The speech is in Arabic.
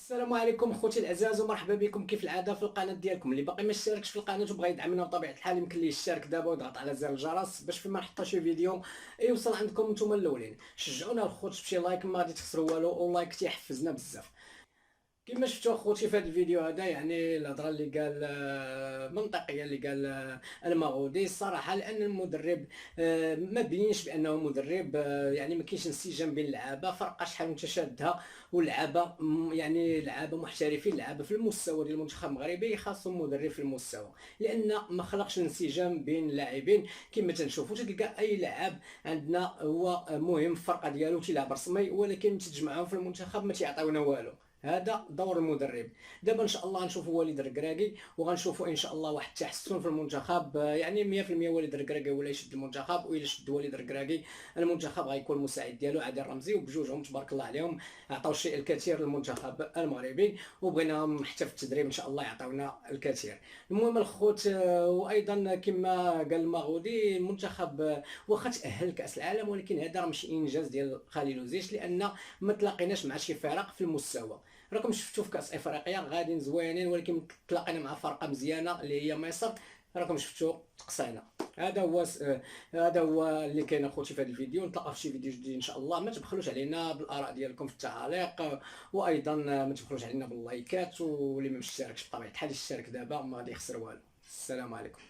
السلام عليكم خوتي العزاز ومرحبا بكم كيف العاده في القناه ديالكم. اللي باقي ما اشتركش في القناه وبغى يدعمنا بطبيعه الحال يمكن ليه يشترك دابا ويضغط على زر الجرس باش فيما نحط شي فيديو يوصل عندكم نتوما الاولين. شجعونا الخوت بشي لايك، ما غادي تخسروا والو، واللايك تيحفزنا بزاف. كما شفتوا اخوتي في هذا الفيديو هذا، يعني الهضره اللي قال منطقيه اللي قال المغودي الصراحه، لان المدرب ما بينش بانه مدرب، يعني ما كاينش انسجام بين اللعابه، فرقه شحال متشادها واللعابه يعني لعابه محترفين، لعابه في المستوى ديال المنتخب المغربي خاصهم مدرب في المستوى، لان ما خلقش انسجام بين اللاعبين. كما تنشوفوا تلقى اي لاعب عندنا هو مهم في الفرقه ديالو تيلعب رسمي، ولكن تتجمعهم في المنتخب ما تيعطيونا والو. هذا دور المدرب. دابا ان شاء الله غنشوفوا وليد الركراكي، وغنشوفوا ان شاء الله واحد التحسن في المنتخب، يعني 100% وليد الركراكي ولا يشد المنتخب، والا شد وليد الركراكي المنتخب غيكون المساعد ديالو عادل رمزي، وبجوجهم تبارك الله عليهم عطاو الشيء الكثير للمنتخب المغربي، وبغيناهم حتى في التدريب ان شاء الله يعطيونا الكثير. المهم الخوت، وايضا كما قال المغودي المنتخب واخا تاهل لكاس العالم، ولكن هذا راه ماشي انجاز ديال خليل وزيش، لان ما تلاقيناش مع شي فرق في المستوى. راكم شفتوا في كاس افريقيا غاديين زوينين، ولكن تلاقينا مع فرقه مزيانه اللي هي مصر، راكم شفتوا تقصينا. هذا هو اللي كاين اخوتي في هذا الفيديو. نتلاقاو في شي فيديو جديد ان شاء الله. ما تبخلوش علينا بالاراء ديالكم في التعاليق، وايضا ما تبخلوش علينا باللايكات، واللي ما مشتركش بطبيعه الحال يشترك دابا، ما غادي يخسر والو. السلام عليكم.